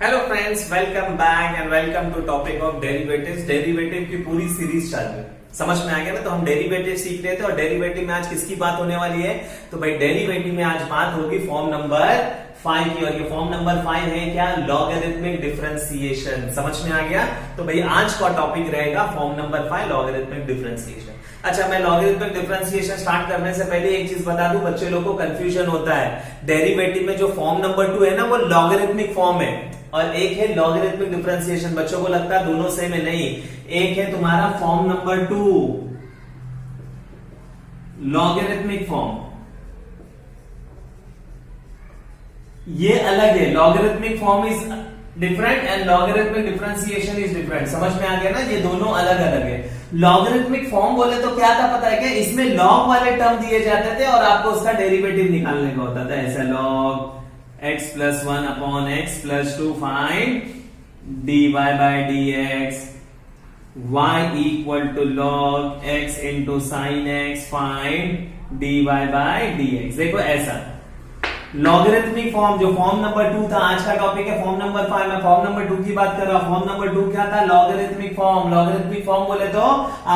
Hello friends, welcome back and welcome to topic of derivatives. Derivative की पूरी series चालू है, समझ में आ गया ना। तो हम डेरिवेटिव सीख रहे थे और डेरिवेटिव में आज किसकी बात होने वाली है? तो भाई डेरिवेटिव में आज बात होगी फॉर्म नंबर 5 की। और ये फॉर्म नंबर 5 है क्या? Logarithmic differentiation. समझ में आ गया? तो भाई आज का टॉपिक रहेगा फॉर्म नंबर 5 लॉगरिथमिक डिफरेंशिएशन। अच्छा, मैं लॉगरिथमिक डिफरेंशिएशन स्टार्ट करने से पहले एक चीज बता दूं, बच्चे लोग को कंफ्यूजन होता है। डेरिवेटिव में जो फॉर्म नंबर 2 है ना, वो लॉगरिथमिक फॉर्म है और एक है लॉगरिथमिक डिफरेंशिएशन। बच्चों को लगता है दोनों सेम है, नहीं। एक है तुम्हारा फॉर्म नंबर 2 लॉगरिथमिक फॉर्म, ये अलग है। Logarithmic form is different and logarithmic differentiation is different. समझ में आ गया ना? ये दोनों अलग अलग है। लॉगरिथमिक फॉर्म बोले तो क्या था पता है क्या? इसमें लॉग वाले टर्म दिए जाते थे और आपको उसका डेरिवेटिव निकालने का होता था। ऐसा log x plus 1 upon x plus 2 find dy by dx, y equal to log x into sin x find dy by dx। देखो ऐसा लॉगरिथमिक फॉर्म, जो फॉर्म नंबर 2 था, आज का टॉपिक है फॉर्म नंबर 5। मैं फॉर्म नंबर 2 की बात कर रहा हूं। फॉर्म नंबर 2 क्या था? Logarithmic form. लॉगरिथमिक फॉर्म बोले तो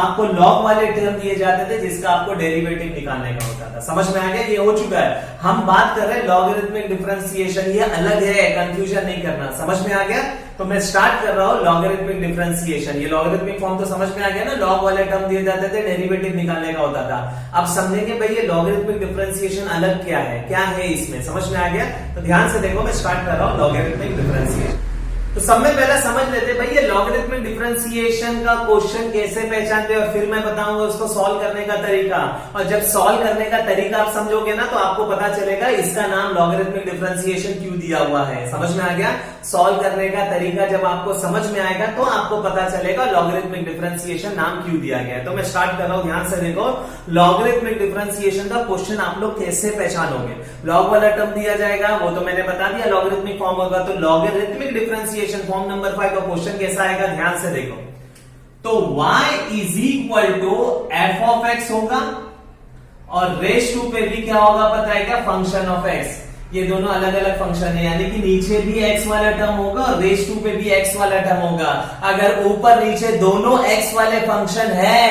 आपको लॉग वाले टर्म दिए जाते थे जिसका आपको डेरिवेटिव निकालने का होता था। समझ में आ गया? ये हो चुका है। हम बात कर रहे हैं लॉगरिथमिक डिफरेंशिएशन, ये अलग है, कंफ्यूजन नहीं करना। समझ में आ गया? तो मैं स्टार्ट कर रहा हूं लॉगरिथमिक डिफरेंशिएशन। ये लॉगरिथमिक फॉर्म तो समझ में आ गया ना, लॉग वाले टर्म दिए जाते थे, डेरिवेटिव निकालने का होता था। अब समझेंगे भाई ये लॉगरिथमिक डिफरेंशिएशन अलग क्या है, क्या है इसमें। समझ में आ गया? तो ध्यान से देखो, मैं स्टार्ट कर रहा हूं लॉगरिथमिक डिफरेंशिएशन। तो सब में पहले समझ लेते भाई ये लॉगरिथमिक डिफरेंशिएशन का क्वेश्चन कैसे पहचानते, और फिर मैं बताऊंगा उसको सॉल्व करने का तरीका। और जब सॉल्व करने का तरीका आप समझोगे ना, तो आपको पता चलेगा इसका नाम लॉगरिथमिक डिफरेंशिएशन क्यों दिया हुआ है। समझ में आ गया? सॉल्व करने का तरीका जब आपको समझ में आएगा तो आपको पता चलेगा लॉगरिथमिक डिफरेंशिएशन नाम क्यों दिया गया है। तो मैं स्टार्ट कर रहा हूं, ध्यान से देखो। लॉगरिथमिक डिफरेंशिएशन का क्वेश्चन आप लोग कैसे पहचानोगे? लॉग वाला टर्म दिया जाएगा, वो तो मैंने बता दिया, लॉगरिथमिक फॉर्म होगा। तो लॉगरिथमिक डिफरेंशिएशन फॉर्म नंबर 5 का क्वेश्चन कैसा आएगा, ध्यान से देखो। तो y is equal to F of X होगा और रेस टू पे भी क्या होगा पता है क्या? Function of x. ये दोनों अलग अलग फंक्शन है, यानी कि नीचे भी x वाला टर्म होगा और रेस टू पे भी x वाला टर्म होगा। अगर ऊपर नीचे दोनों x वाले फंक्शन है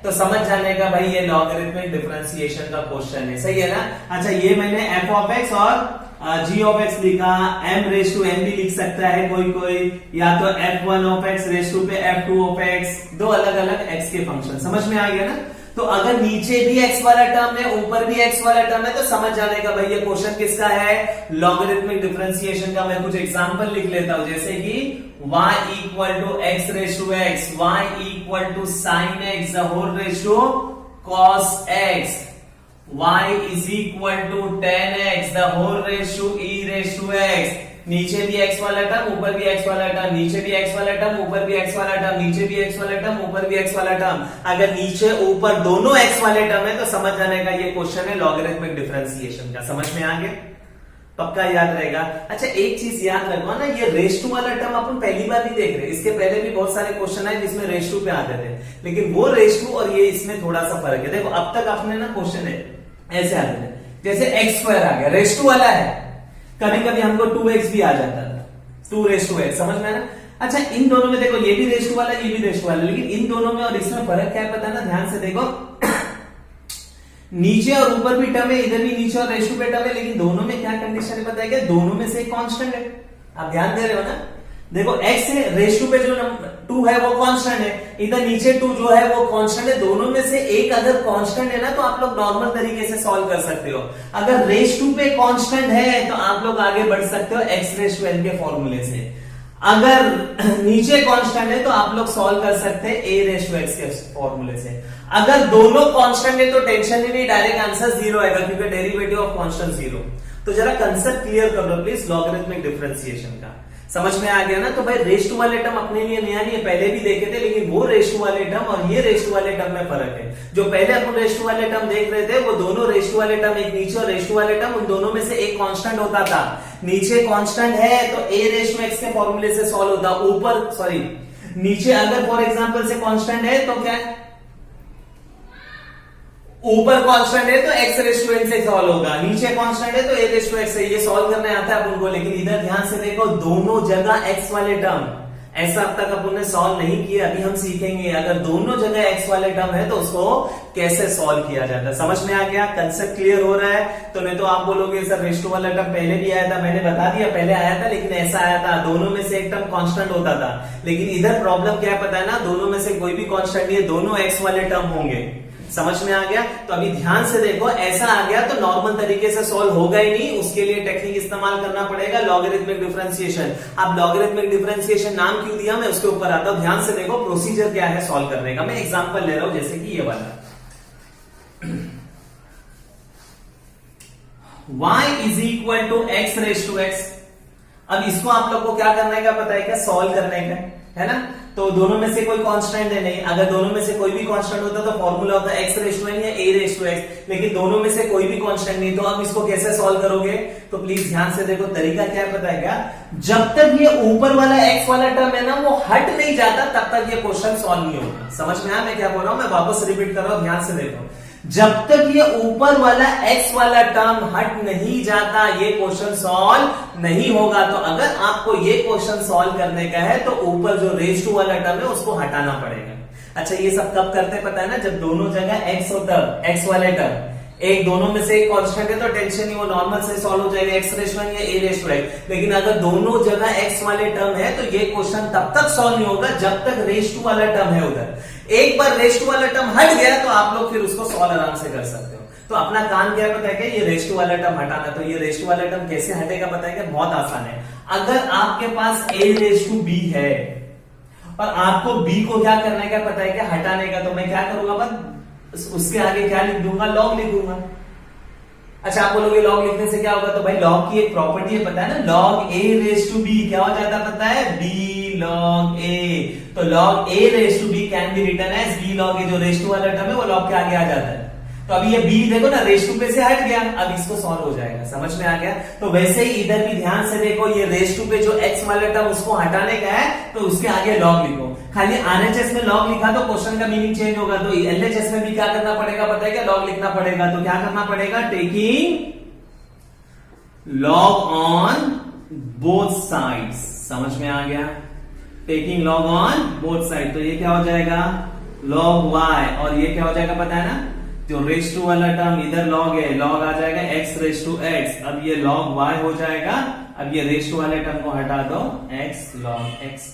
तो समझ जाने का भाई ये लॉगरिथमिक डिफरेंशिएशन का क्वेश्चन है। सही है ना? अच्छा, ये मैंने एफ ऑफ एक्स और जी ऑफ एक्स लिखा, m रेस टू n भी लिख सकता है कोई, या तो f1 of X raise to पे f2 ऑफ एक्स, दो अलग अलग x के फंक्शन। समझ में आ गया ना? तो अगर नीचे भी x वाला टर्म है, ऊपर भी x वाला टर्म है, तो समझ जाने का भाई ये क्वेश्चन किसका है? लॉगरिथमिक डिफरेंशिएशन का। मैं कुछ एग्जांपल लिख लेता हूं, जैसे कि y equal to X raise to X, y equal to sine X the whole raise to cos X, y is equal to tan X the whole raise to E raise to X. नीचे भी x वाला term, ऊपर भी x वाला term, नीचे भी x वाला term, ऊपर भी x वाला टर्म, नीचे भी x वाला टर्म, ऊपर भी x वाला टर्म। अगर नीचे ऊपर दोनों x वाले टर्म है तो समझ जाने का ये क्वेश्चन है लॉगरिथमिक डिफरेंशिएशन का। समझ में आ गया? पक्का याद रहेगा। अच्छा, एक चीज याद रखो ना, ये रेस टू वाला टर्म अपन पहली बार नहीं देख रहे। इसके पहले भी बहुत सारे क्वेश्चन आए जिसमें रेस टू पे आते थे, लेकिन वो रेस टू और ये इसमें थोड़ा सा फर्क है। देखो अब तक आपने ना क्वेश्चन है ऐसे आते थे, जैसे एक्स स्क्वायर आ गया, रेस टू वाला है, कभी कभी हमको 2x भी आ जाता था, 2 रेस टू एक्स। समझ में आया? अच्छा, इन दोनों में देखो, ये भी रेस टू वाला, ये भी रेस टू वाला, लेकिन इन दोनों में और इसमें फर्क क्या है पता है ना? ध्यान से देखो, नीचे और ऊपर भी टर्म है, इधर भी नीचे और रेस टू पे टर्म है, लेकिन दोनों में क्या कंडीशन है पता है क्या? दोनों में से एक कांस्टेंट है। आप ध्यान दे रहे हो ना? देखो x है, रेस टू पे जो 2 है वो कांस्टेंट है, इधर नीचे 2 जो है वो कांस्टेंट है। दोनों में से एक अगर कांस्टेंट है ना, तो आप लोग नॉर्मल तरीके से सॉल्व कर सकते हो। अगर रेस टू पे कांस्टेंट है तो आप लोग आगे बढ़ सकते हो x रेस टू n के फॉर्मूले से। अगर नीचे कांस्टेंट है तो आप लोग सॉल्व कर सकते हैं a रेस टू x के फॉर्मूले से। अगर दोनों कांस्टेंट है तो टेंशन ही नहीं, डायरेक्ट आंसर 0 आएगा, क्योंकि डेरिवेटिव ऑफ कांस्टेंट 0। तो जरा कंसेप्ट क्लियर कर लो प्लीज लॉगरिथमिक डिफरेंशिएशन का। समझ में आ गया ना? तो भाई रेस टू वाले टर्म अपने लिए नया नहीं है, पहले भी देखे थे, लेकिन वो रेस टू वाले टर्म और ये रेस टू वाले टर्म में फर्क है। जो पहले अपन रेस टू वाले टर्म देख रहे थे, वो दोनों रेस टू वाले टर्म, एक नीचे और रेस टू वाले टर्म, उन दोनों में से एक कांस्टेंट होता था। नीचे कांस्टेंट है तो a रेस टू x के फॉर्मूले से सॉल्व होता, ऊपर सॉरी नीचे अगर फॉर एग्जांपल से कांस्टेंट है तो क्या? ऊपर कांस्टेंट है तो x रेस टू n से सॉल्व होगा, नीचे कांस्टेंट है तो a रेस टू x से, ये सॉल्व करने आता है अपन को। लेकिन इधर ध्यान से देखो, दोनों जगह x वाले टर्म, ऐसा अब तक अपन ने सॉल्व नहीं किया, अभी हम सीखेंगे अगर दोनों जगह x वाले टर्म है तो उसको कैसे सॉल्व किया जाता है। समझ में आ गया, कंसेप्ट क्लियर हो रहा है। तो नहीं तो आप बोलोगे सर रेस टू वाला टर्म पहले भी आया था, मैंने बता दिया पहले आया था, लेकिन ऐसा आया था दोनों में से एक टर्म कांस्टेंट होता था। लेकिन इधर प्रॉब्लम क्या है पता है ना, दोनों में से कोई भी कांस्टेंट नहीं है, दोनों x वाले टर्म होंगे। समझ में आ गया। तो अभी ध्यान से देखो, ऐसा आ गया तो नॉर्मल तरीके से सॉल्व होगा ही नहीं, उसके लिए टेक्निक इस्तेमाल करना पड़ेगा लॉगरिथमिक डिफरेंशिएशन। अब लॉगरिथमिक डिफरेंशिएशन नाम क्यों दिया, मैं उसके ऊपर आता हूं। ध्यान से देखो प्रोसीजर क्या है सॉल्व करने का। मैं एग्जांपल ले रहा हूं जैसे कि ये वाला y is equal to X raise to X. अब इसको आप लोग को क्या करने का पता है क्या, सॉल्व करने का है ना। तो दोनों में से कोई कांस्टेंट है नहीं, अगर दोनों में से कोई भी कांस्टेंट होता तो फॉर्मूला होता x रेस टू n या a रेस टू x, लेकिन दोनों में से कोई भी कांस्टेंट नहीं, तो अब इसको कैसे सॉल्व करोगे। तो प्लीज ध्यान से देखो, तरीका क्या है पता है क्या, जब तक ये ऊपर वाला x वाला टर्म है ना वो हट नहीं जाता तब तक ये क्वेश्चन सॉल्व नहीं होगा। समझ में आया मैं क्या बोल रहा हूं, मैं वापस रिपीट कर रहा हूं, ध्यान से देखो। जब तक ये ऊपर वाला x वाला टर्म हट नहीं जाता ये क्वेश्चन सॉल्व नहीं होगा। तो अगर आपको ये क्वेश्चन सॉल्व करने का है तो ऊपर जो रेस टू वाला टर्म है उसको हटाना पड़ेगा। अच्छा ये सब कब करते पता है ना, जब दोनों जगह x होता है, x वाले टर्म एक दोनों में से एक कांस्टेंट है तो टेंशन नहीं, वो नॉर्मल से सॉल्व हो जाएगा, x रेस टू n या a रेस टू x। लेकिन अगर दोनों जगह x वाले टर्म है तो ये क्वेश्चन तब तक सॉल्व नहीं होगा जब तक रेस टू वाला टर्म है उधर। एक बार रेस टू वाला टर्म हट गया तो आप लोग फिर उसको सॉल्व आराम से कर सकते हो। तो अपना काम क्या पता है क्या, ये रेस टू वाला टर्म हटाना। तो ये रेस टू वाला टर्म कैसे हटेगा पता है क्या, बहुत आसान है। अगर आपके पास a रेस टू b है और आपको b को क्या करने का पता है क्या, हटाने का, तो मैं क्या करूंगा, बस उसके आगे क्या लिख दूंगा, लॉग लिख दूंगा। अच्छा आप बोलोगे लॉग लिखने से क्या होगा, तो भाई लॉग की एक प्रॉपर्टी है पता है ना, log a raise to b क्या हो जाता पता है, b log a। तो log a raise to b can be written as b log a, जो रेस टू वाला टर्म है वो log के आगे आ जाता है। तो अभी ये b देखो ना रेस टू पे से हट गया, अब इसको सॉल्व हो जाएगा। समझ में आ गया। तो वैसे ही इधर भी ध्यान से देखो, ये रेस टू पे जो x वाला टर्म उसको हटाने का है तो उसके आगे log लिखो। खाली RHS में log लिखा तो क्वेश्चन का मीनिंग चेंज होगा, तो LHS में भी क्या करना पड़ेगा पता है क्या, log लिखना पड़ेगा। तो क्या करना पड़ेगा, taking log on both sides. समझ में आ गया, taking log on both side. तो ये क्या हो जाएगा, log y, और ये क्या हो जाएगा पता है ना, जो रेस टू वाला टर्म इधर log है, log आ जाएगा x रेस टू x, अब ये log y हो जाएगा। अब ये रेस टू वाले टर्म को हटा दो, x log x।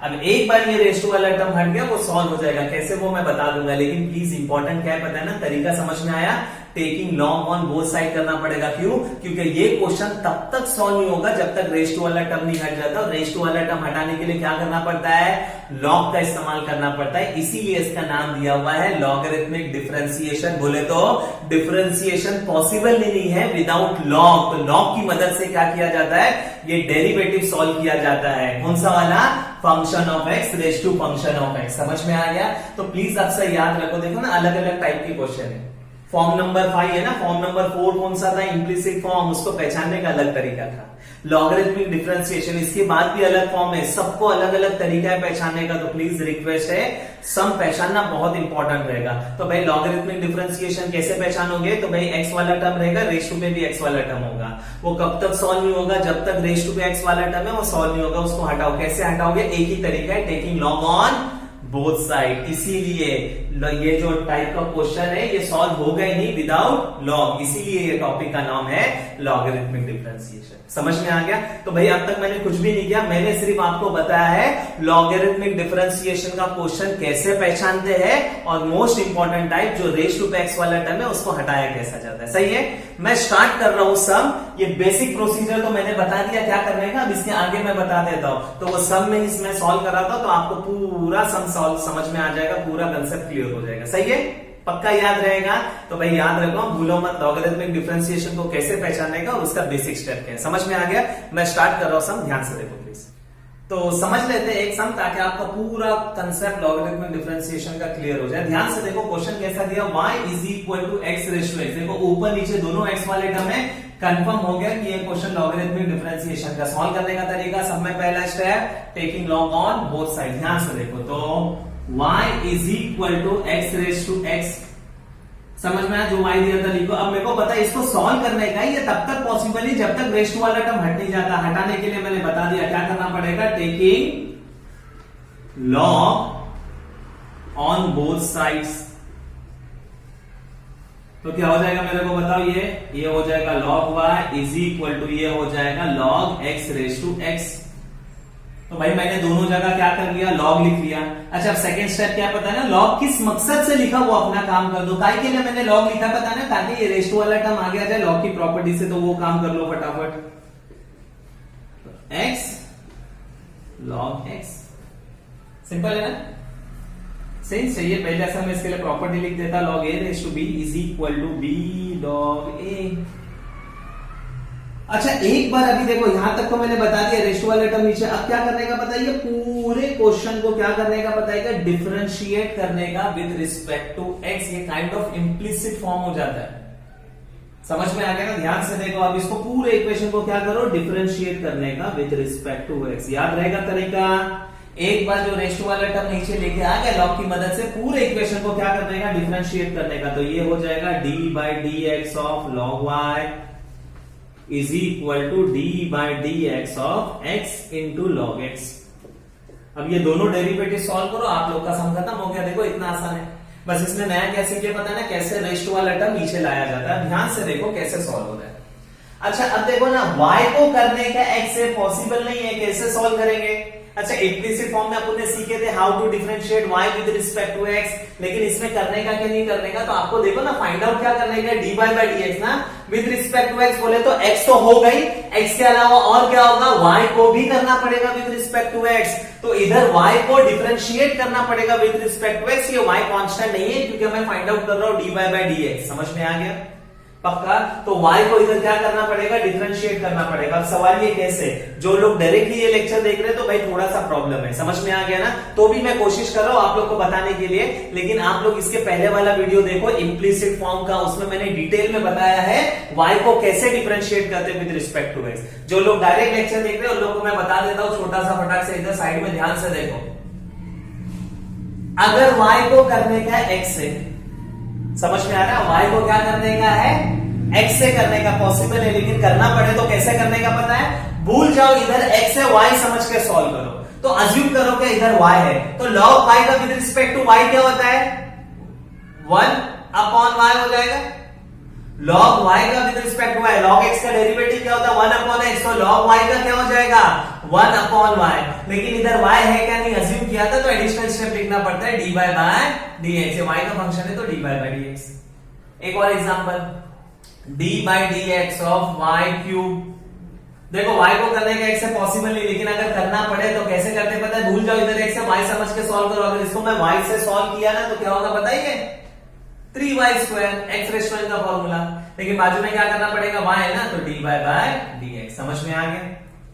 अब एक बार ये रेस टू वाला टर्म हट गया वो सॉल्व हो जाएगा, कैसे वो मैं बता दूंगा। लेकिन प्लीज इंपॉर्टेंट क्या है पता है ना, तरीका समझ में आया, taking log on both side करना पड़ेगा। क्यों, क्योंकि ये क्वेश्चन तब तक सॉल्व नहीं होगा जब तक रेस टू वाला टर्म नहीं हट जाता। और रेस टू वाला टर्म हटाने के लिए क्या करना पड़ता है, लॉग का इस्तेमाल करना पड़ता है। इसीलिए इसका नाम दिया हुआ है लॉगरिथमिक डिफरेंशिएशन। बोले तो डिफरेंशिएशन पॉसिबल नहीं है विदाउट लॉग। तो लॉग की मदद से क्या किया जाता है, ये डेरिवेटिव सॉल्व किया जाता है। कौन सा वाला, function of X raise to function of X. समझ में आ गया। तो प्लीज अक्सर याद रखो, देखो ना अलग अलग टाइप के क्वेश्चन है। फॉर्म नंबर 5 है ना, फॉर्म नंबर 4 कौन सा था, इम्प्लिसिट फॉर्म, उसको पहचानने का अलग तरीका था। लॉगरिथमिक डिफरेंशिएशन, इसके बाद भी अलग फॉर्म है, सबको अलग अलग तरीका है पहचानने का। तो प्लीज रिक्वेस्ट है, सम पहचानना बहुत इंपॉर्टेंट रहेगा। तो भाई लॉगरिथमिक डिफरेंशिएशन कैसे पहचानोगे, तो भाई एक्स वाला टर्म रहेगा, रेस टू पे भी एक्स वाला टर्म होगा। वो कब तक सॉल्व नहीं होगा, जब तक रेस टू पे एक्स वाला टर्म है वो सॉल्व नहीं होगा, उसको हटाओ। कैसे हटाओगे, एक ही तरीका है, taking log on both side. इसीलिए ये जो टाइप का क्वेश्चन है ये सॉल्व होगा ही नहीं विदाउट लॉग, इसीलिए ये टॉपिक का नाम है लॉगरिथमिक डिफरेंशिएशन। समझ में आ गया। तो भाई अब तक मैंने कुछ भी नहीं किया, मैंने सिर्फ आपको बताया है लॉगरिथमिक डिफरेंशिएशन का क्वेश्चन कैसे पहचानते हैं, और मोस्ट इंपॉर्टेंट टाइप जो रेस टू पे एक्स वाला टर्म है उसको हटाया कैसा जाता है। सही है, मैं स्टार्ट कर रहा हूं सम। ये बेसिक प्रोसीजर तो मैंने बता दिया क्या करने का, अब इसके आगे मैं बता देता हूं। तो वो सम में इसमें सॉल्व कर रहा था, तो आपको पूरा सम सॉल्व समझ में आ जाएगा, पूरा कंसेप्ट क्लियर हो जाएगा। सही है, पक्का याद रहेगा। तो भाई याद रखो, भूलो मत लॉगरिथमिक डिफरेंशिएशन को कैसे पहचानने का और उसका बेसिक स्टेप क्या है। समझ में आ गया। मैं स्टार्ट कर रहा हूं सम, ध्यान से देखो प्लीज। तो समझ लेते हैं एक सम, ताकि आपका पूरा कंसेप्ट लॉगरिथमिक डिफरेंशिएशन का क्लियर हो जाए। ध्यान से देखो, क्वेश्चन कैसा दिया, y is equal to X raise to X. देखो ऊपर नीचे दोनों x वाले टर्म है, कंफर्म हो गया कि ये क्वेश्चन लॉगरिथमिक डिफरेंशिएशन का सॉल्व करने का तरीका। सब में पहला step, taking log on both side. ध्यान से देखो, तो y is equal to X raise to X, समझ में आया? जो y दिया था लिखो। अब मेरे को पता है इसको सॉल्व करने का ये तब तक पॉसिबल है जब तक रेस्ट वाला टर्म हट नहीं जाता। हटाने के लिए मैंने बता दिया क्या करना पड़ेगा, taking log on both sides. तो क्या हो जाएगा मेरे को बताओ, ये हो जाएगा log y is equal to ये हो जाएगा log x raise to x। तो भाई मैंने दोनों जगह क्या कर लिया, log लिख लिया। अच्छा अब सेकंड स्टेप क्या पता है ना, log किस मकसद से लिखा वो अपना काम कर दो। काय के लिए मैंने log लिखा पता है ना, ताकि ये रेस्ट वाला टर्म आ गया जाए log की प्रॉपर्टी से, तो वो काम कर लो फटाफट। x log x सिंपल है ना। सेंस चाहिए पहले ऐसा मैं इसके लिए प्रॉपर्टी लिख देता, log a raise to b is equal to b log a। अच्छा एक बार अभी देखो यहां तक तो मैंने बता दिया रेस्ट वाले टर्म नीचे। अब क्या करने का बताइए, पूरे क्वेश्चन को क्या करने का बताएगा, डिफरेंशिएट करने का विद रिस्पेक्ट टू x। ये काइंड ऑफ इम्प्लिसिट फॉर्म हो जाता है। समझ में आ गया ना? ध्यान से देखो, अब इसको पूरे इक्वेशन को क्या करो, डिफरेंशिएट करने का विद रिस्पेक्ट टू x। याद रहेगा तरीका। एक बार जो रेस्ट वाला टर्म नीचे लेके आ गया लॉग की मदद से, पूरे इक्वेशन को क्या करने का, डिफरेंशिएट करने का। तो ये हो जाएगा d by D x of log y is equal to d by D x of x into log x। अब ये दोनों डेरिवेटिव सॉल्व करो, आप लोग का सम खत्म हो गया। देखो इतना आसान है। बस इसमें नया क्या सीखे पता है ना, कैसे रेस्ट वाला टर्म नीचे लाया जाता है। ध्यान से देखो कैसे सॉल्व होता है। अच्छा अब देखो ना, y को करने का x से पॉसिबल नहीं है, कैसे सॉल्व करेंगे। अच्छा इम्प्लिसिट फॉर्म में अपन ने सीखे थे how to differentiate y with respect to x, लेकिन इसमें करने का क्या नहीं करने का, तो आपको देखो ना फाइंड आउट क्या करने का, dy बाई dx ना विद रिस्पेक्ट टू x बोले तो x तो हो गई, x के अलावा और क्या होगा, y को भी करना पड़ेगा विद रिस्पेक्ट टू x। तो इधर y को डिफरेंशिएट करना पड़ेगा विद रिस्पेक्ट टू x। ये y कांस्टेंट नहीं है क्योंकि मैं फाइंड आउट कर रहा हूं dy बाई dx। समझ में आ गया पक्का? तो y को इधर क्या करना पड़ेगा, डिफरेंशिएट करना पड़ेगा। अब सवाल ये कैसे, जो लोग डायरेक्टली ये लेक्चर देख रहे हैं तो भाई थोड़ा सा प्रॉब्लम है। समझ में आ गया ना? तो भी मैं कोशिश कर रहा हूं आप लोग को बताने के लिए, लेकिन आप लोग इसके पहले वाला वीडियो देखो इम्प्लिसिट फॉर्म का, उसमें मैंने डिटेल में बताया है y को कैसे डिफरेंशिएट करते हैं विद रिस्पेक्ट टू x। जो लोग डायरेक्ट लेक्चर देख रहे हैं उन लोगों को मैं बता देता हूं छोटा सा फटाक से, इधर साइड में ध्यान से देखो। अगर y को करने का है x से, समझ में आ रहा है, y को क्या करने का है, x से करने का पॉसिबल है, लेकिन करना पड़े तो कैसे करने का पता है, भूल जाओ इधर x है, y समझ के सॉल्व करो। तो अज्यूम करो कि इधर y है, तो log y का विद रिस्पेक्ट टू y क्या होता है, 1 अपॉन y हो जाएगा। log y का with respect to y, log x का डेरिवेटिव क्या होता है 1 अपॉन x, तो log y का क्या हो जाएगा 1 अपॉन y। लेकिन इधर y है क्या नहीं अज्यूम किया था, तो एडिशनल स्टेप लिखना पड़ता है dy बाय dx। y का फंक्शन है तो dy बाय dx। एक और example, d by D x of Y cube. देखो y को करने का x से पॉसिबल नहीं, लेकिन अगर करना पड़े तो कैसे करते पता है, भूल जाओ इधर x से y समझ के सॉल्व करो। अगर इसको मैं y से सॉल्व किया ना तो क्या होगा बताइए, 3y square x ratio n का फॉर्मूला। लेकिन बाजू में क्या करना पड़ेगा, y है ना, तो dy बाय dx। समझ में आ गया,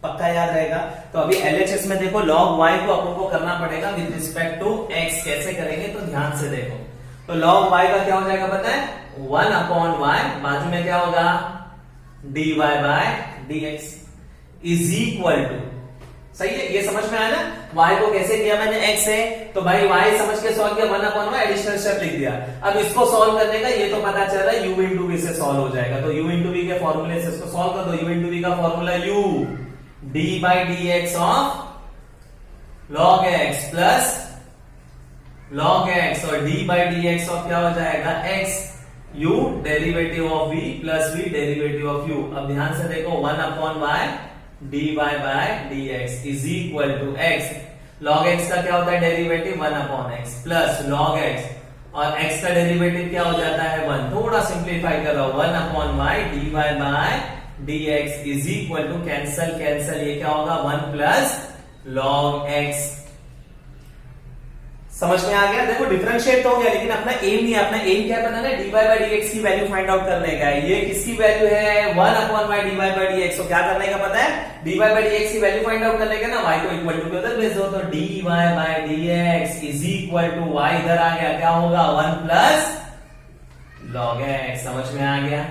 पक्का याद रहेगा। तो अभी LHS में देखो log y को अपन को करना पड़ेगा विद रिस्पेक्ट टू x। कैसे करेंगे तो ध्यान से देखो। तो log y का क्या हो जाएगा पता है, 1 अपॉन y, बाजू में क्या होगा dy by dx is equal to, सही है, ये समझ में आया ना। y को कैसे किया मैंने x है, तो भाई y समझ के सॉल्व किया, 1 अपॉन y एडिशनल स्टेप लिख दिया। अब इसको सॉल्व करने का ये तो पता चल रहा है u इंटू v से सॉल्व हो जाएगा। तो u इंटू v के फॉर्मूले से इसको सॉल्व कर दो। u इंटू v का formula u d by D x of log x plus log x और d by D x of क्या हो जाएगा x, u derivative of v plus v derivative of u। अब ध्यान से देखो 1 upon y dy by dx is equal to x। log x का क्या होता है derivative 1 upon x plus log x, और x का डेरिवेटिव क्या हो जाता है 1। थोड़ा सिंप्लीफाई कर रहा हूं, 1 upon y dy by dx is equal to cancel cancel, ये क्या होगा 1 प्लस log x। समझ में आ गया? देखो डिफरेंशिएट तो हो गया, लेकिन अपना एम नहीं है। अपना एम क्या पता ना, dy बाई dx की वैल्यू फाइंड आउट करने का है। ये किसकी वैल्यू है 1 upon y dy by dx। तो क्या करने का पता है, dy बाई dx की वैल्यू फाइंड आउट करने का ना, y को इक्वल टू के उधर भेज दो। तो dy by dx is equal to y इधर आ गया, क्या होगा 1 प्लस log x। समझ में आ गया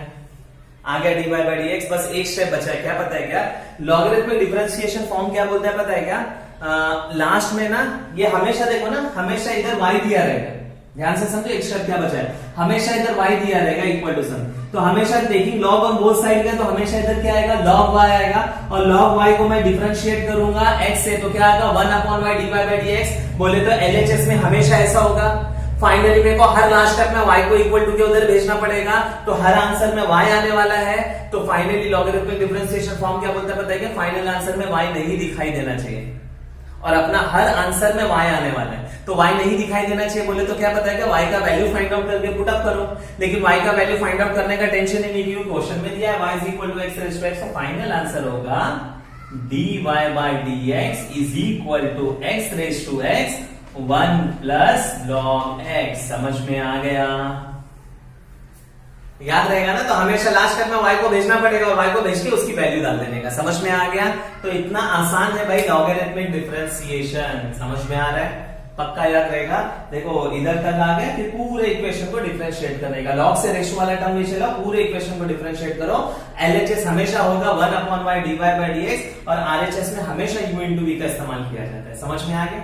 dy बाई dx। बस एक स्टेप बचा है, क्या पता है क्या, लॉगरिथमिक डिफरेंशिएशन फॉर्म क्या बोलता है पता है क्या, लास्ट में ना ये हमेशा देखो ना, हमेशा इधर y दिया रहेगा, ध्यान से समझो एक स्टेप क्या बचा है, हमेशा इधर y दिया रहेगा इक्वल टू सम, तो हमेशा taking log on both side का, तो हमेशा इधर क्या आएगा log y आएगा, और log y को मैं डिफरेंशिएट करूंगा x से, तो क्या आएगा 1/y dy/dx। बोले तो LHS में हमेशा ऐसा होगा। फाइनली मेरे को हर लास्ट स्टेप में y को इक्वल टू के उधर भेजना पड़ेगा, तो हर आंसर में y आने वाला है। तो फाइनली लॉगरिथमिक डिफरेंशिएशन फॉर्म क्या बोलता है पता है क्या, फाइनल आंसर में y नहीं दिखाई देना चाहिए, और अपना हर आंसर में y आने वाला है, तो y नहीं दिखाई देना चाहिए। बोले तो क्या पता है कि y का वैल्यू फाइंड आउट करके पुट अप करो, लेकिन y का वैल्यू फाइंड आउट करने का टेंशन ही नहीं, क्योंकि क्वेश्चन में दिया है y is equal to x raise to x, तो फाइनल आंसर होगा dy/dx is equal to x raise to x 1 plus log x। समझ में आ गया, याद रहेगा ना, तो हमेशा लास्ट स्टेप में y को भेजना पड़ेगा, और y को भेज के उसकी वैल्यू डाल देने का। समझ में आ गया, तो इतना आसान है भाई लॉगरिथमिक डिफरेंशिएशन। समझ में आ रहा है, पक्का याद रहेगा। देखो इधर तक आ गया कि पूरे इक्वेशन को डिफरेंशिएट करने का, लॉग से रेशियो वाला टर्म नीचे लाओ, पूरे इक्वेशन को डिफरेंशिएट करो। LHS हमेशा होगा 1/y dy/dx, और RHS में हमेशा u into v का इस्तेमाल किया जाता है। समझ में आ गया,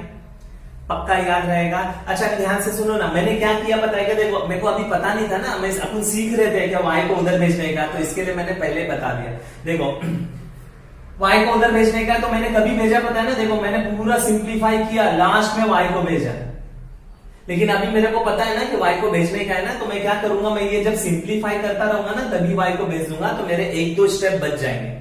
पक्का याद रहेगा। अच्छा ध्यान से सुनो ना, मैंने क्या किया पता है क्या, देखो मेरे को अभी पता नहीं था ना, मैं अपन सीख रहे थे क्या y को उधर भेजने का, तो इसके लिए मैंने पहले बता दिया। देखो y को उधर भेजने का, तो मैंने कभी भेजा पता है ना, देखो मैंने पूरा सिंप्लीफाई किया, लास्ट में y को भेजा, लेकिन अभी मेरे को पता है ना कि y को भेजने का है ना, तो मैं क्या करूंगा, मैं ये जब सिंप्लीफाई करता रहूंगा ना तभी y को भेज दूंगा, तो मेरे 1-2 स्टेप बच जाएंगे।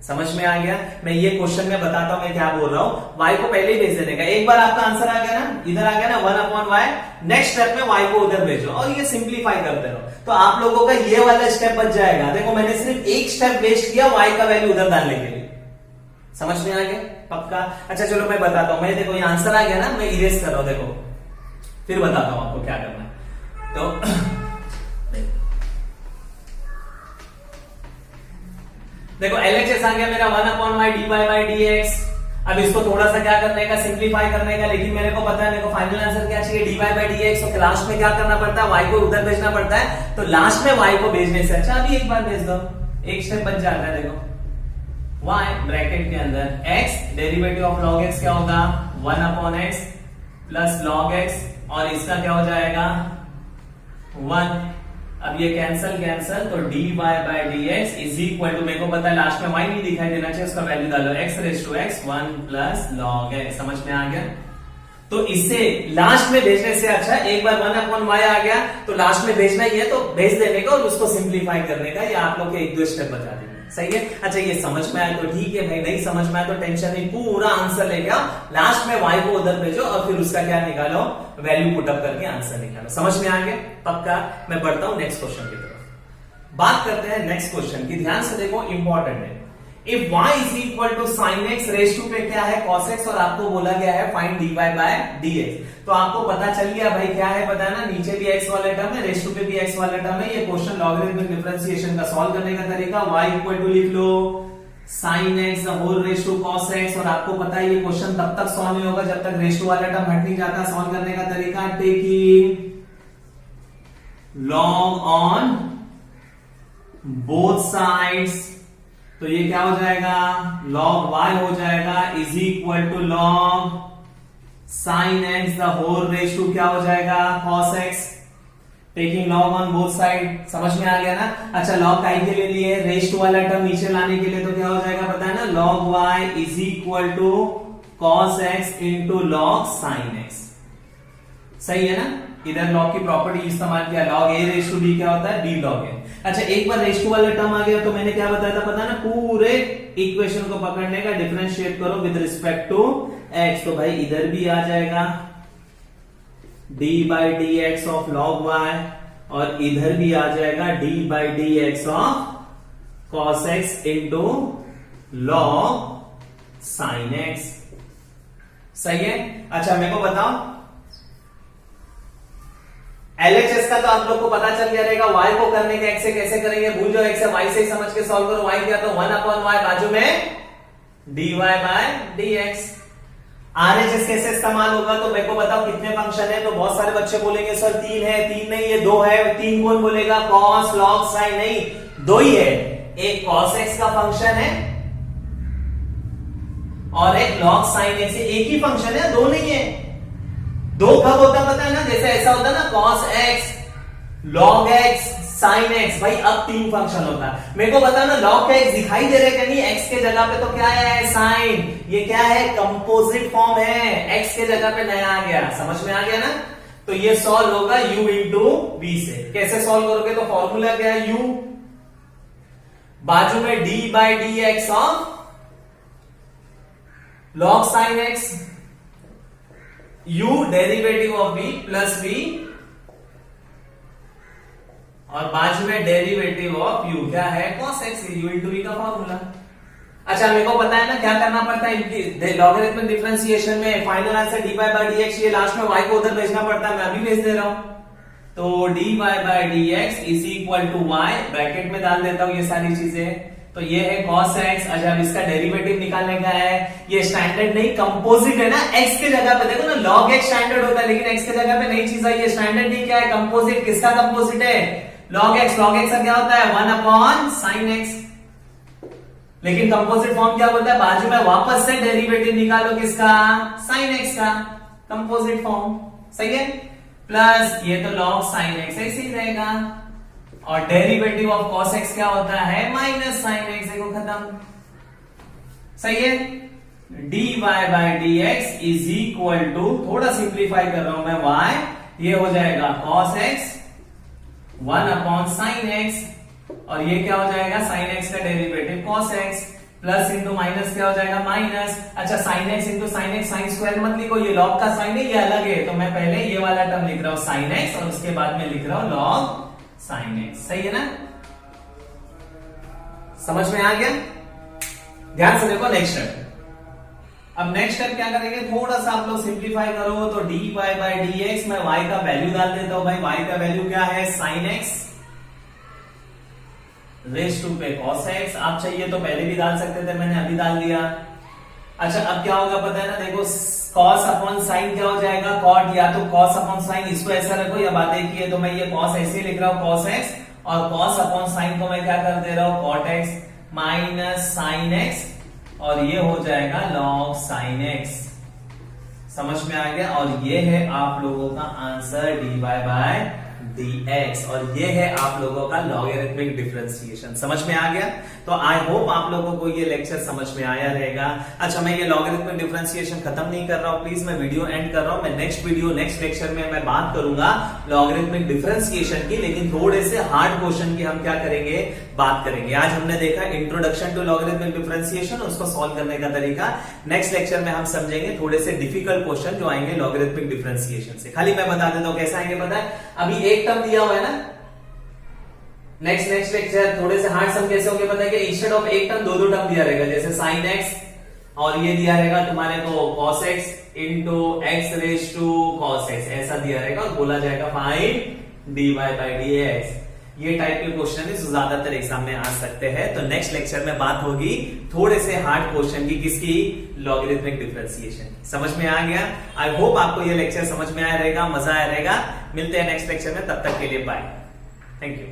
समझ में आ गया, मैं ये क्वेश्चन में बताता हूं मैं क्या बोल रहा हूं। y को पहले ही भेज देने का, एक बार आपका आंसर आ गया ना, इधर आ गया ना 1/y, नेक्स्ट स्टेप में y को उधर भेजो, और ये सिंप्लीफाई करते रहो, तो आप लोगों का ये वाला स्टेप बच जाएगा। देखो मैंने सिर्फ एक स्टेप वेस्ट किया y का वैल्यू उधर डालने के लिए। समझ में आ गया, पक्का। अच्छा चलो मैं बताता हूं, मैं देखो ये आंसर आ गया ना, मैं इरेज कर रहा हूं, देखो फिर बताता हूं आपको क्या करना है। तो देखो LHS आ गया मेरा 1/y dy/dx। अब इसको थोड़ा सा क्या करने का, सिंप्लीफाई करने का, लेकिन मेरे को पता है मेरे को फाइनल आंसर क्या चाहिए, dy/dx। तो लास्ट में क्या करना पड़ता है, y को उधर भेजना पड़ता है, तो लास्ट में y को भेजने से अच्छा अभी एक बार भेज दो, एक स्टेप बच जाता है। देखो y ब्रैकेट के अंदर x, derivative of log x क्या होगा 1/x प्लस log x, और इसका क्या हो जाएगा 1। अब ये कैंसल कैंसल, तो dy/dx इज इक्वल टू, मेरे को पता है लास्ट में y नहीं दिखाई देना चाहिए, उसका वैल्यू डालो x raise to x 1 plus log x। समझ में आ गया, तो इससे लास्ट में भेजने से अच्छा एक बार 1/y आ गया तो लास्ट में भेजना ही है, तो भेज देने का और उसको सिंप्लीफाई करने का, ये आप लोग के 1-2 स्टेप बता देंगे। सही है। अच्छा ये समझ में आया तो ठीक है भाई, नहीं समझ में आया तो टेंशन नहीं, पूरा आंसर लेके आओ, लास्ट में y को उधर भेजो और फिर उसका क्या निकालो, वैल्यू पुट अप करके आंसर निकालो। समझ में आ गया, पक्का। मैं बढ़ता हूं नेक्स्ट क्वेश्चन की तरफ, बात करते हैं नेक्स्ट क्वेश्चन की। ध्यान से देखो, इंपॉर्टेंट है। If y is equal to sine X raise to पे क्या है cos x, और आपको बोला गया है फाइंड dy बाय dx, तो आपको पता चल गया भाई क्या है, पता है ना, नीचे भी x वाला टर्म है, रेस टू पे भी x वाला टर्म है। ये क्वेश्चन लॉगरिथमिक डिफरेंशिएशन का सॉल्व करने का तरीका, y इक्वल टू लिख लो sine x whole raise to cos x, और आपको पता है ये क्वेश्चन तब तक सॉल्व नहीं होगा जब तक रेस टू वाला टर्म हट नहीं जाता। सॉल्व करने का तरीका, taking log on both sides, तो ये क्या हो जाएगा, log y हो जाएगा is equal to log sine X the whole raise to क्या हो जाएगा cos x, taking log on both side. समझ में आ गया ना। अच्छा log काई के लिए लिए, रेस टू वाला टर्म नीचे लाने के लिए, तो क्या हो जाएगा पता है ना, log y is equal to cos x into log sine x। सही है ना, इधर log की प्रॉपर्टी इस्तेमाल किया, log a raise to b क्या होता है d log a। अच्छा एक बार रेस टू वाला टर्म आ गया तो मैंने क्या बताया था पता है ना, पूरे इक्वेशन को पकड़ने का, डिफरेंशिएट करो विद रिस्पेक्ट टू x, तो भाई इधर भी आ जाएगा d by D x of log y, और इधर भी आ जाएगा d by D x of cos x into log sine x। सही है। अच्छा मेरे को बताओ, LHS का तो आप लोग को पता चल गया रहेगा, y को करने के x से कैसे करेंगे, भूल जाओ, x से y से ही समझ के सॉल्व करो। y क्या तो 1/y, बाजू में dy बाय dx। RHS कैसे इस्तेमाल होगा, तो मेरे को बताओ कितने फंक्शन है, तो बहुत सारे बच्चे बोलेंगे सर 3 है, 3 नहीं है 2 है। 3 कौन बोलेगा, cos log sin, नहीं 2 ही है, एक cos x का फंक्शन है और एक log sin x, एक ही फंक्शन है, 2 नहीं है। दो कब होता पता है ना, जैसे ऐसा होता ना cos x, log x, sin x। भाई अब तीन फंक्शन होता है। मेरे को बता ना log का x दिखाई दे रहा है कि नहीं, x के जगह पे तो क्या है sin, ये क्या है कंपोजिट फॉर्म है, x के जगह पे नया आ गया। समझ में आ गया ना। तो ये सॉल्व होगा u इंटू v से। कैसे सॉल्व करोगे, तो फॉर्मूला क्या है, u बाजू में d by D x of log sin x, u derivative of v plus v, और बाजू में डेरिवेटिव ऑफ u क्या है cos x, u इंटू v का फॉर्मूला। अच्छा मेरे को पता है ना क्या करना पड़ता है लॉगरिथमिक डिफरेंशिएशन में, final answer dy by D x, ये लास्ट में y को उधर भेजना पड़ता है, मैं अभी भेज दे रहा हूं। तो dy by D x is equal to y, bracket में डाल देता हूं ये सारी चीजें। तो ये है cos x। अच्छा अब इसका डेरिवेटिव निकालने का है, ये स्टैंडर्ड नहीं कंपोजिट है ना, x के जगह पे देखो ना log x स्टैंडर्ड होता है, लेकिन x के जगह पे नई चीज आई है, स्टैंडर्ड नहीं क्या है कंपोजिट। किसका कंपोजिट है, log x। log x का क्या होता है 1 अपॉन sin x, लेकिन कंपोजिट फॉर्म क्या बोलता है, बाजू में वापस से डेरिवेटिव निकालो किसका, sin x का, कंपोजिट फॉर्म। सही है, प्लस ये तो log sin x ऐसे ही रहेगा, और डेरिवेटिव ऑफ cos x क्या होता है माइनस sin x, देखो खत्म। सही है, dy by D x is equal to, थोड़ा सिंप्लीफाई कर रहा हूं मैं, y ये हो जाएगा cos x 1 upon sin x, और ये क्या हो जाएगा sin x का derivative cos x, plus into minus क्या हो जाएगा माइनस। अच्छा sin x into sin x, sine square मत लिखो, ये log का साइन है, ये अलग है, तो मैं पहले ये वाला टर्म लिख रहा हूं sin x, और उसके बाद में लिख रहा हूं log sin x। सही है ना, समझ में आ गया। ध्यान से देखो नेक्स्ट स्टेप। अब नेक्स्ट स्टेप क्या करेंगे, थोड़ा सा आप लोग सिंप्लीफाई करो, तो dy बाई डी एक्स, मैं y का वैल्यू डाल देता हूं। भाई y का वैल्यू क्या है sin x रेस टू पे cos x, आप चाहिए तो पहले भी डाल सकते थे, मैंने अभी डाल दिया। अच्छा अब क्या होगा पता है ना, देखो cos अपॉन साइन क्या हो जाएगा cot, या तो cos अपॉन साइन इसको ऐसा रखो, या बात एक ही है, तो मैं ये cos ऐसे लिख रहा हूं cos x, और cos अपॉन साइन को मैं क्या कर दे रहा हूं cot x minus sin x, और ये हो जाएगा log sin x। समझ में आ गया, और ये है आप लोगों का आंसर dy बाई dx, और ये है आप लोगों का लॉगरिथमिक डिफरेंशिएशन। समझ में आ गया, तो आई होप आप लोगों को ये लेक्चर समझ में आया रहेगा। अच्छा मैं ये लॉगरिथमिक डिफरेंशिएशन खत्म नहीं कर रहा हूं, प्लीज मैं वीडियो एंड कर रहा हूं। मैं नेक्स्ट वीडियो नेक्स्ट लेक्चर में मैं बात करूंगा लॉगरिथमिक डिफरेंशिएशन की, लेकिन थोड़े से हार्ड क्वेश्चन की हम क्या करेंगे, बात करेंगे। आज हमने देखा इंट्रोडक्शन टू लॉगरिथमिक डिफरेंशिएशन, उसको सॉल्व करने का तरीका। नेक्स्ट लेक्चर में हम समझेंगे थोड़े से डिफिकल्ट क्वेश्चन जो आएंगे लॉगरिथमिक डिफरेंशिएशन से। खाली मैं बता देता हूं कैसे आएंगे, पता है अभी एक टर्म दिया हुआ है ना, नेक्स्ट लेक्चर थोड़े से हार्ड सम कैसे होंगे पता है कि इंस्टेड ऑफ एक टर्म दो टर्म दिया रहेगा, जैसे sin x, और ये दिया रहेगा तुम्हारे को cos x into x raise to cos x, ऐसा दिया रहेगा, और बोला जाएगा find dy by D x. ये टाइप के क्वेश्चन ज्यादातर एग्जाम में आ सकते हैं। तो नेक्स्ट लेक्चर में बात होगी थोड़े से हार्ड क्वेश्चन की, किसकी, लॉगरिथमिक डिफरेंशिएशन। समझ में आ गया, आई होप आपको ये लेक्चर समझ में आया रहेगा, मजा आया रहेगा। मिलते हैं नेक्स्ट लेक्चर में, तब तक के लिए बाय, थैंक यू।